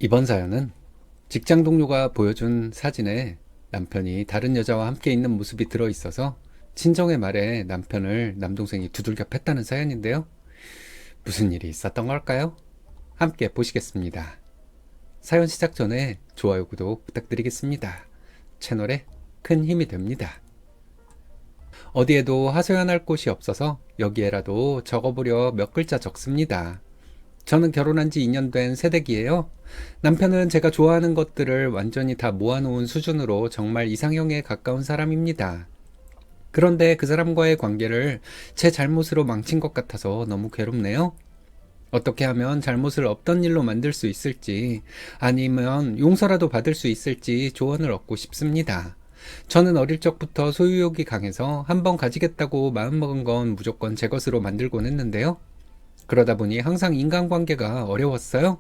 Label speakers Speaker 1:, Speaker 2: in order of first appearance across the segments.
Speaker 1: 이번 사연은 직장 동료가 보여준 사진에 남편이 다른 여자와 함께 있는 모습이 들어있어서 친정의 말에 남편을 남동생이 두들겨 팼다는 사연인데요. 무슨 일이 있었던 걸까요? 함께 보시겠습니다. 사연 시작 전에 좋아요, 구독 부탁드리겠습니다. 채널에 큰 힘이 됩니다. 어디에도 하소연할 곳이 없어서 여기에라도 적어보려 몇 글자 적습니다. 저는 결혼한 지 2년 된 새댁이에요. 남편은 제가 좋아하는 것들을 완전히 다 모아놓은 수준으로 정말 이상형에 가까운 사람입니다. 그런데 그 사람과의 관계를 제 잘못으로 망친 것 같아서 너무 괴롭네요. 어떻게 하면 잘못을 없던 일로 만들 수 있을지, 아니면 용서라도 받을 수 있을지 조언을 얻고 싶습니다. 저는 어릴 적부터 소유욕이 강해서 한번 가지겠다고 마음먹은 건 무조건 제 것으로 만들곤 했는데요. 그러다 보니 항상 인간관계가 어려웠어요.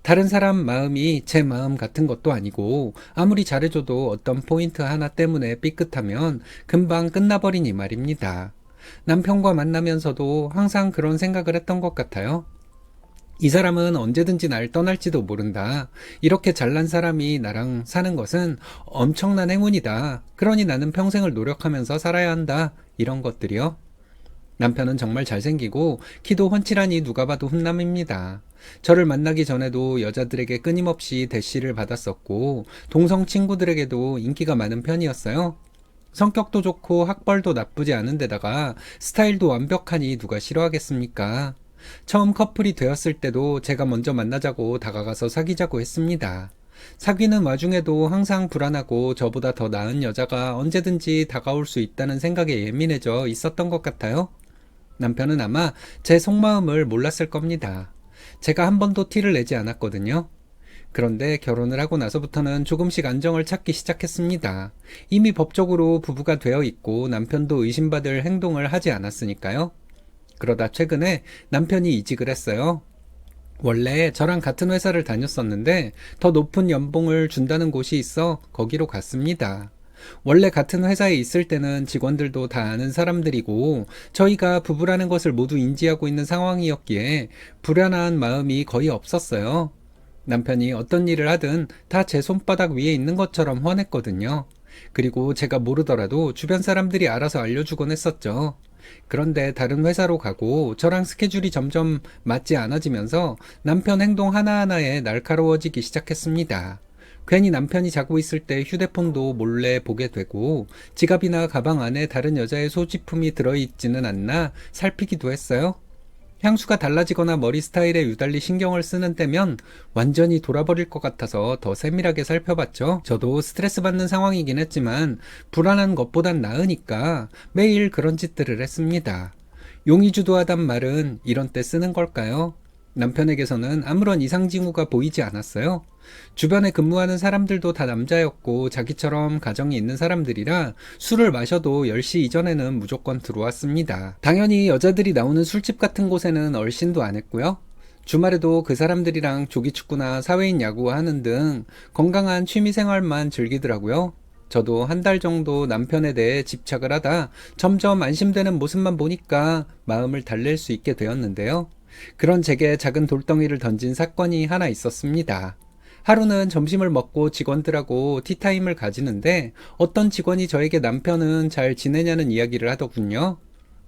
Speaker 1: 다른 사람 마음이 제 마음 같은 것도 아니고 아무리 잘해줘도 어떤 포인트 하나 때문에 삐끗하면 금방 끝나버리니 말입니다. 남편과 만나면서도 항상 그런 생각을 했던 것 같아요. 이 사람은 언제든지 날 떠날지도 모른다. 이렇게 잘난 사람이 나랑 사는 것은 엄청난 행운이다. 그러니 나는 평생을 노력하면서 살아야 한다. 이런 것들이요. 남편은 정말 잘생기고 키도 훤칠하니 누가 봐도 훈남입니다. 저를 만나기 전에도 여자들에게 끊임없이 대시를 받았었고 동성 친구들에게도 인기가 많은 편이었어요. 성격도 좋고 학벌도 나쁘지 않은 데다가 스타일도 완벽하니 누가 싫어하겠습니까? 처음 커플이 되었을 때도 제가 먼저 만나자고 다가가서 사귀자고 했습니다. 사귀는 와중에도 항상 불안하고 저보다 더 나은 여자가 언제든지 다가올 수 있다는 생각에 예민해져 있었던 것 같아요. 남편은 아마 제 속마음을 몰랐을 겁니다. 제가 한 번도 티를 내지 않았거든요. 그런데 결혼을 하고 나서부터는 조금씩 안정을 찾기 시작했습니다. 이미 법적으로 부부가 되어 있고 남편도 의심받을 행동을 하지 않았으니까요. 그러다 최근에 남편이 이직을 했어요. 원래 저랑 같은 회사를 다녔었는데 더 높은 연봉을 준다는 곳이 있어 거기로 갔습니다. 원래 같은 회사에 있을 때는 직원들도 다 아는 사람들이고 저희가 부부라는 것을 모두 인지하고 있는 상황이었기에 불안한 마음이 거의 없었어요. 남편이 어떤 일을 하든 다 제 손바닥 위에 있는 것처럼 훤했거든요. 그리고 제가 모르더라도 주변 사람들이 알아서 알려주곤 했었죠. 그런데 다른 회사로 가고 저랑 스케줄이 점점 맞지 않아지면서 남편 행동 하나하나에 날카로워지기 시작했습니다. 괜히 남편이 자고 있을 때 휴대폰도 몰래 보게 되고 지갑이나 가방 안에 다른 여자의 소지품이 들어있지는 않나 살피기도 했어요. 향수가 달라지거나 머리 스타일에 유달리 신경을 쓰는 때면 완전히 돌아버릴 것 같아서 더 세밀하게 살펴봤죠. 저도 스트레스 받는 상황이긴 했지만 불안한 것보단 나으니까 매일 그런 짓들을 했습니다. 용의주도하단 말은 이런 때 쓰는 걸까요? 남편에게서는 아무런 이상 징후가 보이지 않았어요. 주변에 근무하는 사람들도 다 남자였고 자기처럼 가정이 있는 사람들이라 술을 마셔도 10시 이전에는 무조건 들어왔습니다. 당연히 여자들이 나오는 술집 같은 곳에는 얼씬도 안 했고요. 주말에도 그 사람들이랑 조기축구나 사회인 야구하는 등 건강한 취미생활만 즐기더라고요. 저도 한 달 정도 남편에 대해 집착을 하다 점점 안심되는 모습만 보니까 마음을 달랠 수 있게 되었는데요. 그런 제게 작은 돌덩이를 던진 사건이 하나 있었습니다. 하루는 점심을 먹고 직원들하고 티타임을 가지는데 어떤 직원이 저에게 남편은 잘 지내냐는 이야기를 하더군요.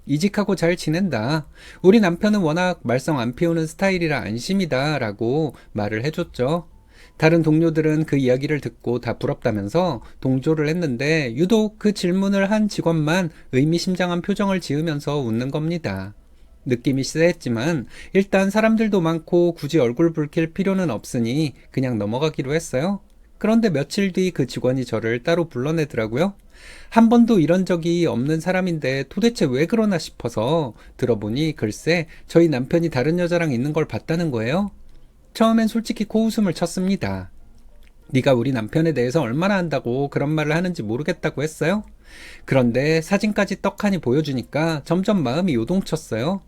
Speaker 1: 이직하고 잘 지낸다. 우리 남편은 워낙 말썽 안 피우는 스타일이라 안심이다 라고 말을 해줬죠. 다른 동료들은 그 이야기를 듣고 다 부럽다면서 동조를 했는데 유독 그 질문을 한 직원만 의미심장한 표정을 지으면서 웃는 겁니다. 느낌이 쎄했지만 일단 사람들도 많고 굳이 얼굴 붉힐 필요는 없으니 그냥 넘어가기로 했어요. 그런데 며칠 뒤 그 직원이 저를 따로 불러내더라고요. 한 번도 이런 적이 없는 사람인데 도대체 왜 그러나 싶어서 들어보니 글쎄 저희 남편이 다른 여자랑 있는 걸 봤다는 거예요. 처음엔 솔직히 코웃음을 쳤습니다. 네가 우리 남편에 대해서 얼마나 안다고 그런 말을 하는지 모르겠다고 했어요? 그런데 사진까지 떡하니 보여주니까 점점 마음이 요동쳤어요.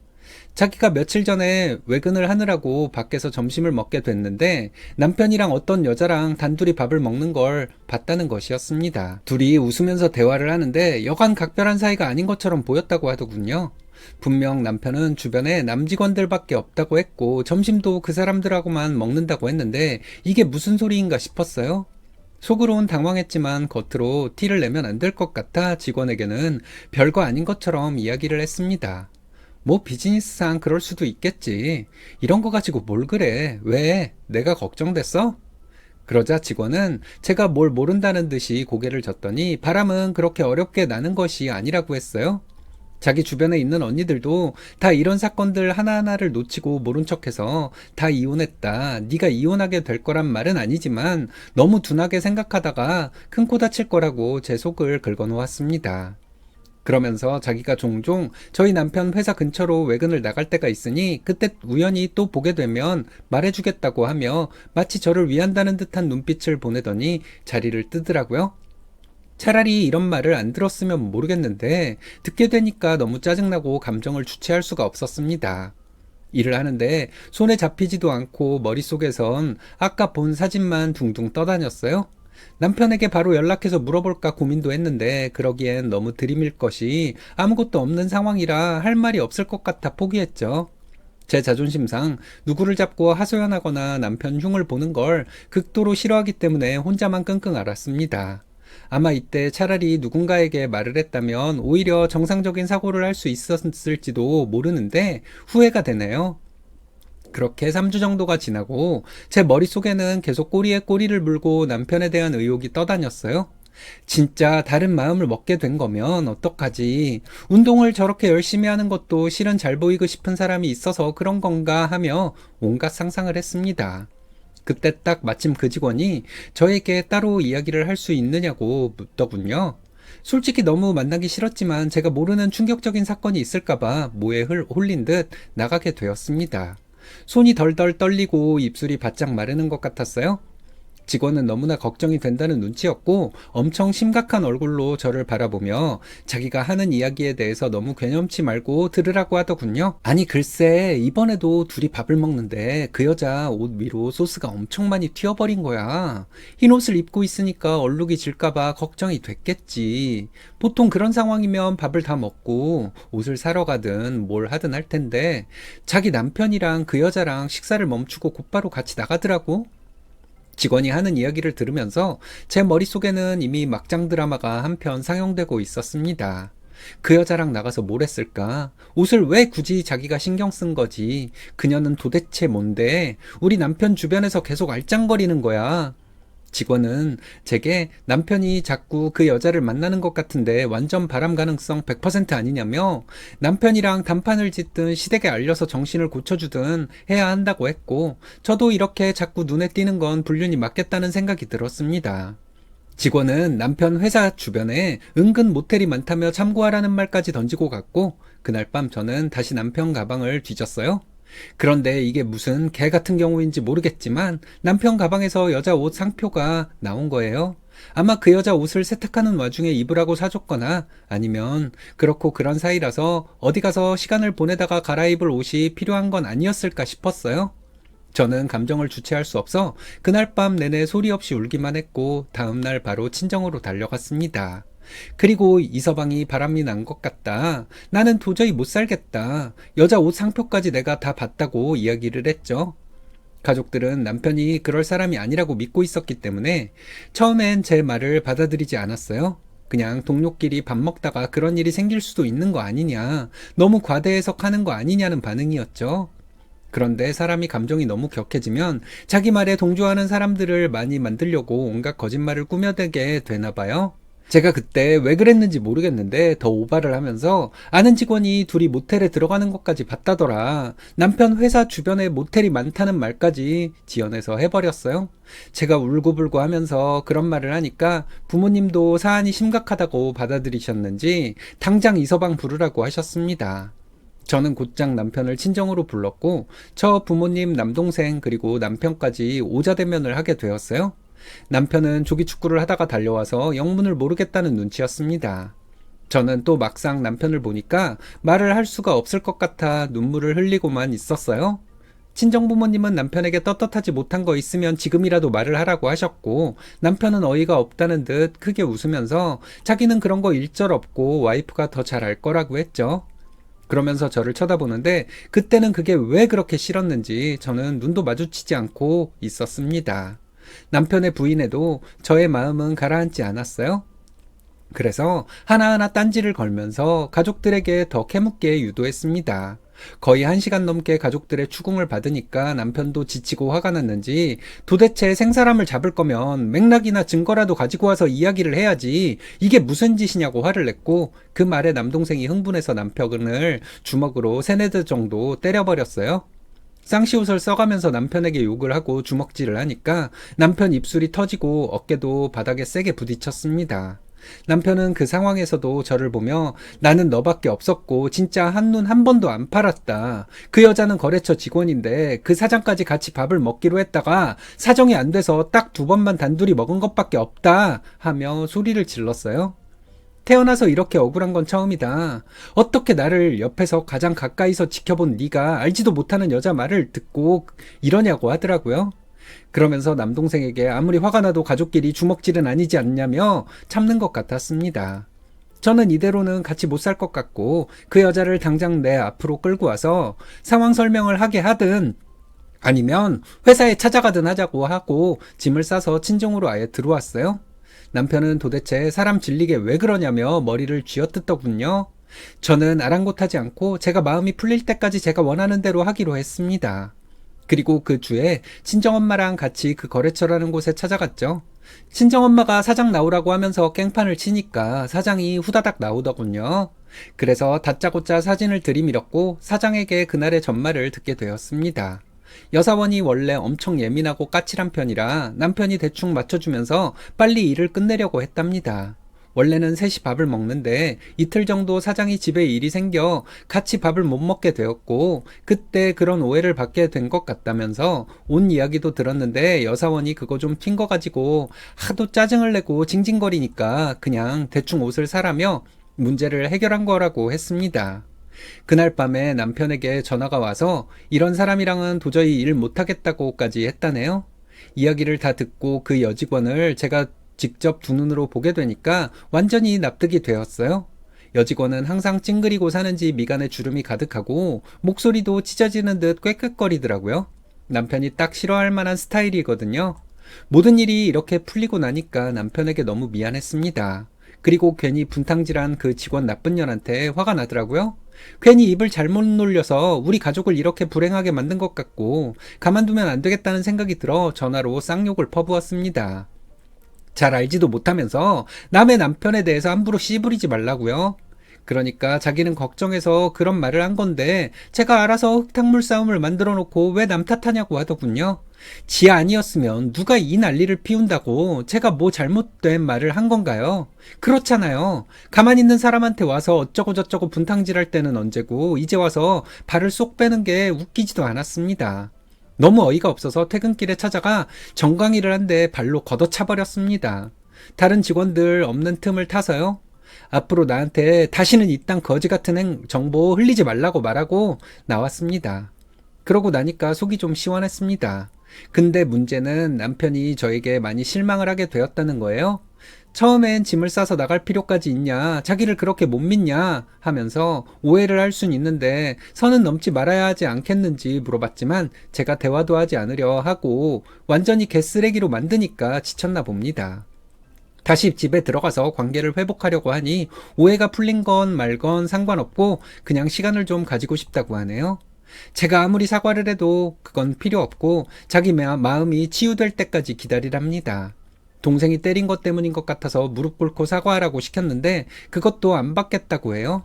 Speaker 1: 자기가 며칠 전에 외근을 하느라고 밖에서 점심을 먹게 됐는데 남편이랑 어떤 여자랑 단둘이 밥을 먹는 걸 봤다는 것이었습니다. 둘이 웃으면서 대화를 하는데 여간 각별한 사이가 아닌 것처럼 보였다고 하더군요. 분명 남편은 주변에 남직원들밖에 없다고 했고 점심도 그 사람들하고만 먹는다고 했는데 이게 무슨 소리인가 싶었어요. 속으론 당황했지만 겉으로 티를 내면 안 될 것 같아 직원에게는 별거 아닌 것처럼 이야기를 했습니다. 뭐 비즈니스상 그럴 수도 있겠지. 이런 거 가지고 뭘 그래? 왜? 내가 걱정됐어? 그러자 직원은 제가 뭘 모른다는 듯이 고개를 졌더니 바람은 그렇게 어렵게 나는 것이 아니라고 했어요. 자기 주변에 있는 언니들도 다 이런 사건들 하나하나를 놓치고 모른 척해서 다 이혼했다. 네가 이혼하게 될 거란 말은 아니지만 너무 둔하게 생각하다가 큰 코 다칠 거라고 제 속을 긁어놓았습니다. 그러면서 자기가 종종 저희 남편 회사 근처로 외근을 나갈 때가 있으니 그때 우연히 또 보게 되면 말해주겠다고 하며 마치 저를 위한다는 듯한 눈빛을 보내더니 자리를 뜨더라고요. 차라리 이런 말을 안 들었으면 모르겠는데 듣게 되니까 너무 짜증나고 감정을 주체할 수가 없었습니다. 일을 하는데 손에 잡히지도 않고 머릿속에선 아까 본 사진만 둥둥 떠다녔어요. 남편에게 바로 연락해서 물어볼까 고민도 했는데 그러기엔 너무 들이밀 것이 아무것도 없는 상황이라 할 말이 없을 것 같아 포기했죠. 제 자존심상 누구를 잡고 하소연하거나 남편 흉을 보는 걸 극도로 싫어하기 때문에 혼자만 끙끙 앓았습니다. 아마 이때 차라리 누군가에게 말을 했다면 오히려 정상적인 사고를 할 수 있었을지도 모르는데 후회가 되네요. 그렇게 3주 정도가 지나고 제 머릿속에는 계속 꼬리에 꼬리를 물고 남편에 대한 의혹이 떠다녔어요. 진짜 다른 마음을 먹게 된 거면 어떡하지? 운동을 저렇게 열심히 하는 것도 실은 잘 보이고 싶은 사람이 있어서 그런 건가 하며 온갖 상상을 했습니다. 그때 딱 마침 그 직원이 저에게 따로 이야기를 할 수 있느냐고 묻더군요. 솔직히 너무 만나기 싫었지만 제가 모르는 충격적인 사건이 있을까봐 모에 홀린 듯 나가게 되었습니다. 손이 덜덜 떨리고 입술이 바짝 마르는 것 같았어요. 직원은 너무나 걱정이 된다는 눈치였고 엄청 심각한 얼굴로 저를 바라보며 자기가 하는 이야기에 대해서 너무 괴념치 말고 들으라고 하더군요. 아니 글쎄 이번에도 둘이 밥을 먹는데 그 여자 옷 위로 소스가 엄청 많이 튀어버린 거야. 흰 옷을 입고 있으니까 얼룩이 질까봐 걱정이 됐겠지. 보통 그런 상황이면 밥을 다 먹고 옷을 사러 가든 뭘 하든 할 텐데 자기 남편이랑 그 여자랑 식사를 멈추고 곧바로 같이 나가더라고. 직원이 하는 이야기를 들으면서 제 머릿속에는 이미 막장 드라마가 한 편 상영되고 있었습니다. 그 여자랑 나가서 뭘 했을까? 옷을 왜 굳이 자기가 신경 쓴 거지? 그녀는 도대체 뭔데? 우리 남편 주변에서 계속 알짱거리는 거야. 직원은 제게 남편이 자꾸 그 여자를 만나는 것 같은데 완전 바람 가능성 100% 아니냐며 남편이랑 단판을 짓든 시댁에 알려서 정신을 고쳐주든 해야 한다고 했고 저도 이렇게 자꾸 눈에 띄는 건 불륜이 맞겠다는 생각이 들었습니다. 직원은 남편 회사 주변에 은근 모텔이 많다며 참고하라는 말까지 던지고 갔고 그날 밤 저는 다시 남편 가방을 뒤졌어요. 그런데 이게 무슨 개 같은 경우인지 모르겠지만 남편 가방에서 여자 옷 상표가 나온 거예요. 아마 그 여자 옷을 세탁하는 와중에 입으라고 사줬거나 아니면 그렇고 그런 사이라서 어디 가서 시간을 보내다가 갈아입을 옷이 필요한 건 아니었을까 싶었어요. 저는 감정을 주체할 수 없어 그날 밤 내내 소리 없이 울기만 했고 다음날 바로 친정으로 달려갔습니다. 그리고 이서방이 바람이 난 것 같다. 나는 도저히 못 살겠다. 여자 옷 상표까지 내가 다 봤다고 이야기를 했죠. 가족들은 남편이 그럴 사람이 아니라고 믿고 있었기 때문에 처음엔 제 말을 받아들이지 않았어요. 그냥 동료끼리 밥 먹다가 그런 일이 생길 수도 있는 거 아니냐. 너무 과대 해석하는 거 아니냐는 반응이었죠. 그런데 사람이 감정이 너무 격해지면 자기 말에 동조하는 사람들을 많이 만들려고 온갖 거짓말을 꾸며대게 되나 봐요. 제가 그때 왜 그랬는지 모르겠는데 더 오바를 하면서 아는 직원이 둘이 모텔에 들어가는 것까지 봤다더라. 남편 회사 주변에 모텔이 많다는 말까지 지어내서 해버렸어요. 제가 울고불고 하면서 그런 말을 하니까 부모님도 사안이 심각하다고 받아들이셨는지 당장 이서방 부르라고 하셨습니다. 저는 곧장 남편을 친정으로 불렀고 저 부모님, 남동생 그리고 남편까지 오자대면을 하게 되었어요. 남편은 조기축구를 하다가 달려와서 영문을 모르겠다는 눈치였습니다. 저는 또 막상 남편을 보니까 말을 할 수가 없을 것 같아 눈물을 흘리고만 있었어요. 친정부모님은 남편에게 떳떳하지 못한 거 있으면 지금이라도 말을 하라고 하셨고 남편은 어이가 없다는 듯 크게 웃으면서 자기는 그런 거 일절 없고 와이프가 더 잘 알 거라고 했죠. 그러면서 저를 쳐다보는데 그때는 그게 왜 그렇게 싫었는지 저는 눈도 마주치지 않고 있었습니다. 남편의 부인에도 저의 마음은 가라앉지 않았어요. 그래서 하나하나 딴지를 걸면서 가족들에게 더 캐묻게 유도했습니다. 거의 1시간 넘게 가족들의 추궁을 받으니까 남편도 지치고 화가 났는지 도대체 생사람을 잡을 거면 맥락이나 증거라도 가지고 와서 이야기를 해야지 이게 무슨 짓이냐고 화를 냈고 그 말에 남동생이 흥분해서 남편을 주먹으로 세네 대 정도 때려버렸어요. 쌍시옷을 써가면서 남편에게 욕을 하고 주먹질을 하니까 남편 입술이 터지고 어깨도 바닥에 세게 부딪혔습니다. 남편은 그 상황에서도 저를 보며 나는 너밖에 없었고 진짜 한눈 한 번도 안 팔았다. 그 여자는 거래처 직원인데 그 사장까지 같이 밥을 먹기로 했다가 사정이 안 돼서 딱 2번만 단둘이 먹은 것밖에 없다 하며 소리를 질렀어요. 태어나서 이렇게 억울한 건 처음이다. 어떻게 나를 옆에서 가장 가까이서 지켜본 네가 알지도 못하는 여자 말을 듣고 이러냐고 하더라고요. 그러면서 남동생에게 아무리 화가 나도 가족끼리 주먹질은 아니지 않냐며 참는 것 같았습니다. 저는 이대로는 같이 못 살 것 같고 그 여자를 당장 내 앞으로 끌고 와서 상황 설명을 하게 하든 아니면 회사에 찾아가든 하자고 하고 짐을 싸서 친정으로 아예 들어왔어요. 남편은 도대체 사람 질리게 왜 그러냐며 머리를 쥐어뜯더군요. 저는 아랑곳하지 않고 제가 마음이 풀릴 때까지 제가 원하는 대로 하기로 했습니다. 그리고 그 주에 친정엄마랑 같이 그 거래처라는 곳에 찾아갔죠. 친정엄마가 사장 나오라고 하면서 깽판을 치니까 사장이 후다닥 나오더군요. 그래서 다짜고짜 사진을 들이밀었고 사장에게 그날의 전말을 듣게 되었습니다. 여사원이 원래 엄청 예민하고 까칠한 편이라 남편이 대충 맞춰주면서 빨리 일을 끝내려고 했답니다. 원래는 셋이 밥을 먹는데 이틀 정도 사장이 집에 일이 생겨 같이 밥을 못 먹게 되었고 그때 그런 오해를 받게 된 것 같다면서 온 이야기도 들었는데 여사원이 그거 좀 튄 거 가지고 하도 짜증을 내고 징징거리니까 그냥 대충 옷을 사라며 문제를 해결한 거라고 했습니다. 그날 밤에 남편에게 전화가 와서 이런 사람이랑은 도저히 일 못하겠다고까지 했다네요. 이야기를 다 듣고 그 여직원을 제가 직접 두 눈으로 보게 되니까 완전히 납득이 되었어요. 여직원은 항상 찡그리고 사는지 미간에 주름이 가득하고 목소리도 찢어지는 듯 꽥꽥거리더라고요. 남편이 딱 싫어할 만한 스타일이거든요. 모든 일이 이렇게 풀리고 나니까 남편에게 너무 미안했습니다. 그리고 괜히 분탕질한 그 직원 나쁜 년한테 화가 나더라고요. 괜히 입을 잘못 놀려서 우리 가족을 이렇게 불행하게 만든 것 같고 가만두면 안 되겠다는 생각이 들어 전화로 쌍욕을 퍼부었습니다. 잘 알지도 못하면서 남의 남편에 대해서 함부로 씨부리지 말라고요. 그러니까 자기는 걱정해서 그런 말을 한 건데 제가 알아서 흙탕물 싸움을 만들어 놓고 왜 남 탓하냐고 하더군요. 지 아니었으면 누가 이 난리를 피운다고 제가 뭐 잘못된 말을 한 건가요? 그렇잖아요. 가만히 있는 사람한테 와서 어쩌고 저쩌고 분탕질할 때는 언제고 이제 와서 발을 쏙 빼는 게 웃기지도 않았습니다. 너무 어이가 없어서 퇴근길에 찾아가 정강이를 한데 발로 걷어차버렸습니다. 다른 직원들 없는 틈을 타서요. 앞으로 나한테 다시는 이딴 거지 같은 정보 흘리지 말라고 말하고 나왔습니다. 그러고 나니까 속이 좀 시원했습니다. 근데 문제는 남편이 저에게 많이 실망을 하게 되었다는 거예요. 처음엔 짐을 싸서 나갈 필요까지 있냐, 자기를 그렇게 못 믿냐 하면서 오해를 할 순 있는데 선은 넘지 말아야 하지 않겠는지 물어봤지만 제가 대화도 하지 않으려 하고 완전히 개쓰레기로 만드니까 지쳤나 봅니다. 다시 집에 들어가서 관계를 회복하려고 하니 오해가 풀린 건 말건 상관없고 그냥 시간을 좀 가지고 싶다고 하네요. 제가 아무리 사과를 해도 그건 필요 없고 자기 마음이 치유될 때까지 기다리랍니다. 동생이 때린 것 때문인 것 같아서 무릎 꿇고 사과하라고 시켰는데 그것도 안 받겠다고 해요.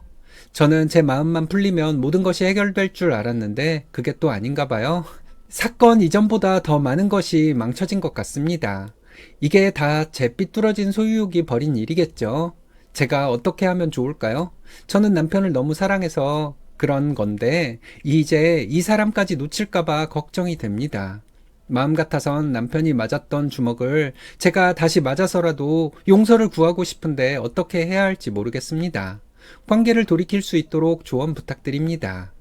Speaker 1: 저는 제 마음만 풀리면 모든 것이 해결될 줄 알았는데 그게 또 아닌가 봐요. 사건 이전보다 더 많은 것이 망쳐진 것 같습니다. 이게 다 제 삐뚤어진 소유욕이 벌인 일이겠죠. 제가 어떻게 하면 좋을까요? 저는 남편을 너무 사랑해서 그런 건데 이제 이 사람까지 놓칠까봐 걱정이 됩니다. 마음 같아선 남편이 맞았던 주먹을 제가 다시 맞아서라도 용서를 구하고 싶은데 어떻게 해야 할지 모르겠습니다. 관계를 돌이킬 수 있도록 조언 부탁드립니다.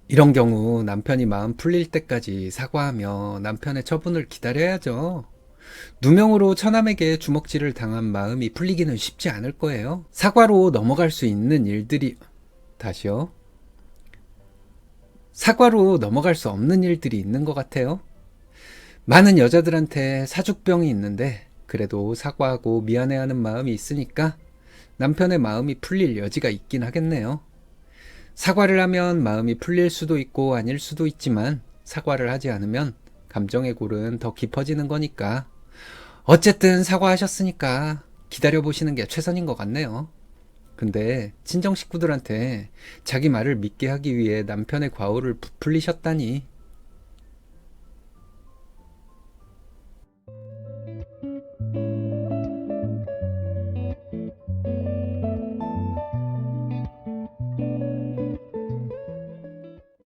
Speaker 1: 이런 경우 남편이 마음 풀릴 때까지 사과하며 남편의 처분을 기다려야죠. 누명으로 처남에게 주먹질을 당한 마음이 풀리기는 쉽지 않을 거예요. 사과로 넘어갈 수 있는 일들이, 다시요. 사과로 넘어갈 수 없는 일들이 있는 것 같아요. 많은 여자들한테 사죽병이 있는데 그래도 사과하고 미안해하는 마음이 있으니까 남편의 마음이 풀릴 여지가 있긴 하겠네요. 사과를 하면 마음이 풀릴 수도 있고 아닐 수도 있지만 사과를 하지 않으면 감정의 골은 더 깊어지는 거니까 어쨌든 사과하셨으니까 기다려보시는 게 최선인 것 같네요. 근데 친정 식구들한테 자기 말을 믿게 하기 위해 남편의 과오를 부풀리셨다니